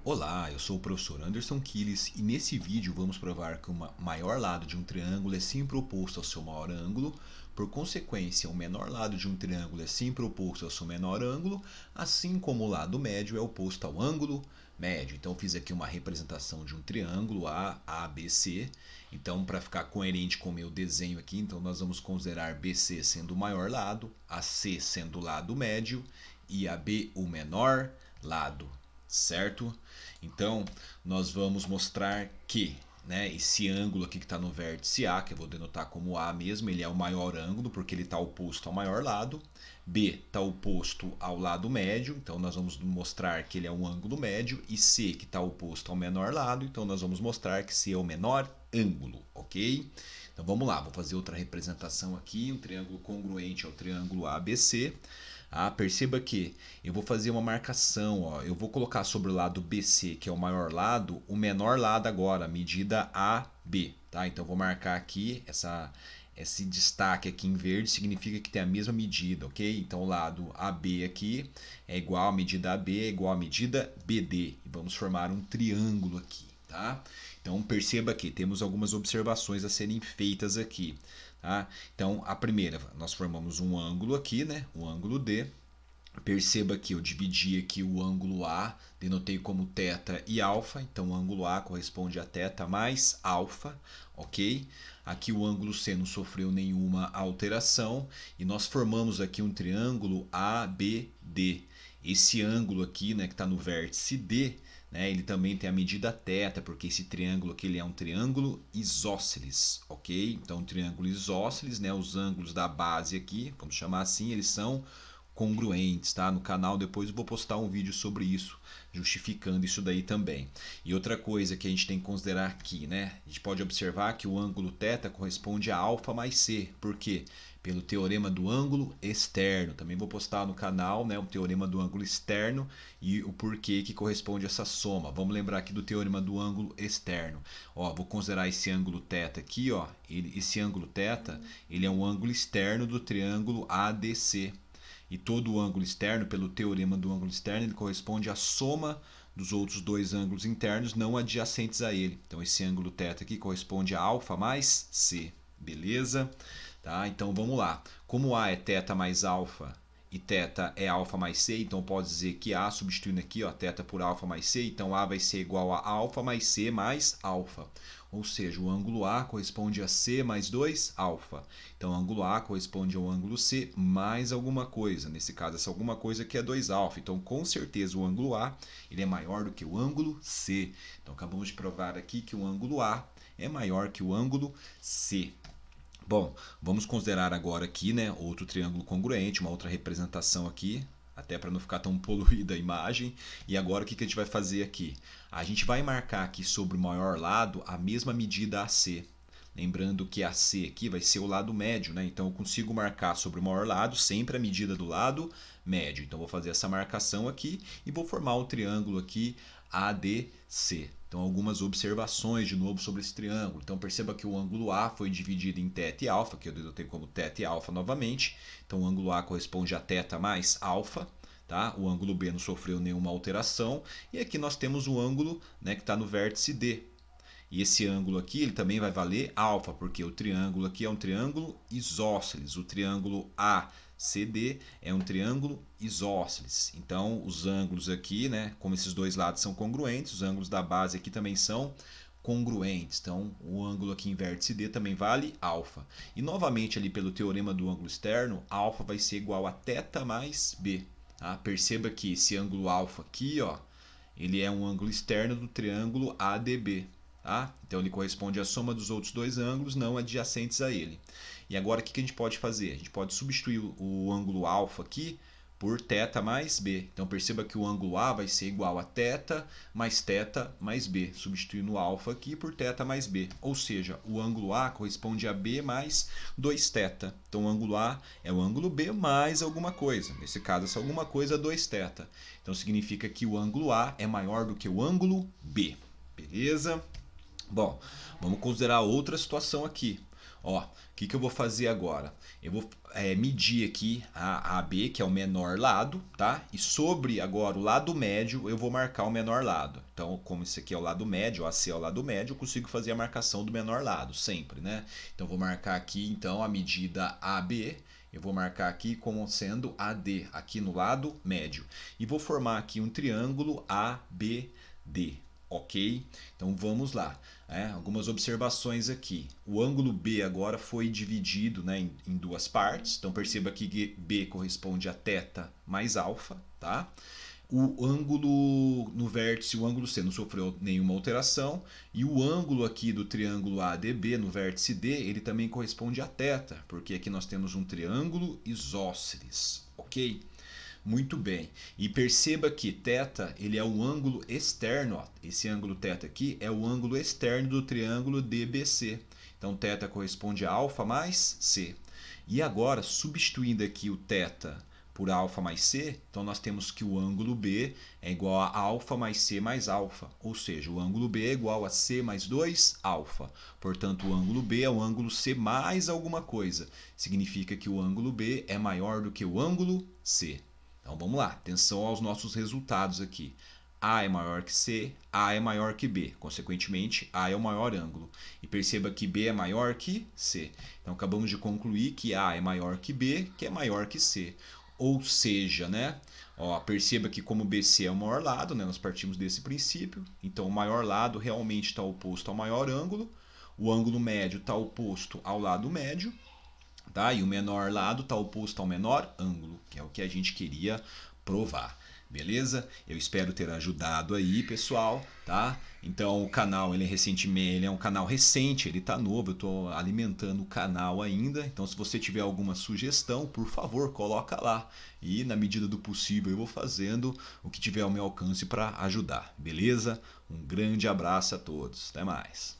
Olá, eu sou o professor Anderson Quiles e nesse vídeo vamos provar que o maior lado de um triângulo é sempre oposto ao seu maior ângulo. Por consequência, o menor lado de um triângulo é sempre oposto ao seu menor ângulo, assim como o lado médio é oposto ao ângulo médio. Então, fiz aqui uma representação de um triângulo ABC. Então, para ficar coerente com o meu desenho aqui, então nós vamos considerar BC sendo o maior lado, AC sendo o lado médio e AB o menor lado, certo? Então, nós vamos mostrar que esse ângulo aqui que está no vértice A, que eu vou denotar como A mesmo, ele é o maior ângulo porque ele está oposto ao maior lado. B está oposto ao lado médio, então nós vamos mostrar que ele é um ângulo médio. E C, que está oposto ao menor lado, então nós vamos mostrar que C é o menor ângulo, ok? Então vamos lá, vou fazer outra representação aqui, um triângulo congruente ao triângulo ABC. Perceba que eu vou fazer uma marcação, ó. Eu vou colocar sobre o lado BC, que é o maior lado, o menor lado agora, medida AB, tá? Então eu vou marcar aqui esse destaque aqui em verde significa que tem a mesma medida, ok? Então o lado AB aqui é igual a medida AB é igual a medida BD e vamos formar um triângulo aqui, tá? Então perceba que temos algumas observações a serem feitas aqui. Tá? Então, a primeira, nós formamos um ângulo aqui, né? Um ângulo D. Perceba que eu dividi aqui o ângulo A, denotei como θ e alfa, então o ângulo A corresponde a θ mais alfa, ok? Aqui o ângulo C não sofreu nenhuma alteração e nós formamos aqui um triângulo ABD. Esse ângulo aqui, né, que está no vértice D, né, ele também tem a medida θ, porque esse triângulo aqui ele é um triângulo isósceles, ok? Então, um triângulo isósceles, né, os ângulos da base aqui, vamos chamar assim, eles são congruentes, tá? No canal depois eu vou postar um vídeo sobre isso, justificando isso daí também. E outra coisa que a gente tem que considerar aqui, né? A gente pode observar que o ângulo θ corresponde a alfa mais c. Por quê? Pelo teorema do ângulo externo. Também vou postar no canal, né, o teorema do ângulo externo e o porquê que corresponde a essa soma. Vamos lembrar aqui do teorema do ângulo externo. Ó, vou considerar esse ângulo θ aqui, ó. Esse ângulo θ, ele é um ângulo externo do triângulo ADC. E todo o ângulo externo, pelo teorema do ângulo externo, ele corresponde à soma dos outros dois ângulos internos não adjacentes a ele. Então esse ângulo θ aqui corresponde a alfa mais c, beleza? Tá? Então vamos lá. Como A é θ mais alfa e θ é alfa mais c, então pode dizer que A, substituindo aqui, ó, θ por alfa mais c, então A vai ser igual a alfa mais c mais alfa. Ou seja, o ângulo A corresponde a C mais 2 alfa. Então, o ângulo A corresponde ao ângulo C mais alguma coisa. Nesse caso, essa alguma coisa aqui é 2 alfa. Então, com certeza, o ângulo A ele é maior do que o ângulo C. Então, acabamos de provar aqui que o ângulo A é maior que o ângulo C. Bom, vamos considerar agora aqui, né, outro triângulo congruente, uma outra representação aqui, até para não ficar tão poluída a imagem. E agora o que a gente vai fazer aqui? A gente vai marcar aqui sobre o maior lado a mesma medida AC. Lembrando que AC aqui vai ser o lado médio, né? Então eu consigo marcar sobre o maior lado sempre a medida do lado médio. Então vou fazer essa marcação aqui e vou formar o triângulo aqui ADC. Então algumas observações de novo sobre esse triângulo. Então perceba que o ângulo A foi dividido em θ e alfa, que eu denotei como θ e alfa novamente. Então o ângulo A corresponde a θ mais alfa. Tá? O ângulo B não sofreu nenhuma alteração. E aqui nós temos o ângulo, né, que está no vértice D. E esse ângulo aqui ele também vai valer alfa, porque o triângulo aqui é um triângulo isósceles. O triângulo ACD é um triângulo isósceles. Então, os ângulos aqui, né, como esses dois lados são congruentes, os ângulos da base aqui também são congruentes. Então, o ângulo aqui em vértice D também vale alfa. E novamente ali pelo teorema do ângulo externo, alfa vai ser igual a θ mais B. Tá? Perceba que esse ângulo alfa aqui, ó, ele é um ângulo externo do triângulo ADB. Tá? Então ele corresponde à soma dos outros dois ângulos não adjacentes a ele. E agora o que a gente pode fazer? A gente pode substituir o ângulo alfa aqui por θ mais B. Então perceba que o ângulo A vai ser igual a θ mais B, substituindo o alfa aqui por θ mais B. Ou seja, o ângulo A corresponde a B mais 2θ. Então o ângulo A é o ângulo B mais alguma coisa. Nesse caso, essa alguma coisa é 2θ. Então significa que o ângulo A é maior do que o ângulo B. Beleza? Bom, vamos considerar outra situação aqui. Ó, o que eu vou fazer agora? Eu vou medir aqui a AB, que é o menor lado, tá? E sobre agora o lado médio, eu vou marcar o menor lado. Então, como esse aqui é o lado médio, o AC é o lado médio, eu consigo fazer a marcação do menor lado, sempre, né? Então, vou marcar aqui, então, a medida AB. Eu vou marcar aqui como sendo AD, aqui no lado médio. E vou formar aqui um triângulo ABD. Ok? Então vamos lá. Algumas observações aqui. O ângulo B agora foi dividido, né, em duas partes. Então perceba que B corresponde a θ mais alfa. Tá? O ângulo no vértice, o ângulo C não sofreu nenhuma alteração. E o ângulo aqui do triângulo ADB no vértice D, ele também corresponde a θ, porque aqui nós temos um triângulo isósceles. Ok? Muito bem. E perceba que θ, ele é o ângulo externo. Ó. Esse ângulo θ aqui é o ângulo externo do triângulo DBC. Então, θ corresponde a α mais C. E agora, substituindo aqui o θ por α mais C, então nós temos que o ângulo B é igual a α mais C mais α. Ou seja, o ângulo B é igual a C mais 2α. Portanto, o ângulo B é o ângulo C mais alguma coisa. Significa que o ângulo B é maior do que o ângulo C. Então vamos lá, atenção aos nossos resultados aqui. A é maior que C, A é maior que B. Consequentemente, A é o maior ângulo. E perceba que B é maior que C. Então acabamos de concluir que A é maior que B, que é maior que C. Ou seja, né? Ó, perceba que como BC é o maior lado, né? Nós partimos desse princípio. Então o maior lado realmente está oposto ao maior ângulo. O ângulo médio está oposto ao lado médio. Tá? E o menor lado está oposto ao menor ângulo, que é o que a gente queria provar. Beleza? Eu espero ter ajudado aí, pessoal, tá? Então o canal ele é um canal recente, ele tá novo, eu estou alimentando o canal ainda. Então se você tiver alguma sugestão, por favor, coloca lá. E na medida do possível eu vou fazendo o que tiver ao meu alcance para ajudar. Beleza? Um grande abraço a todos. Até mais.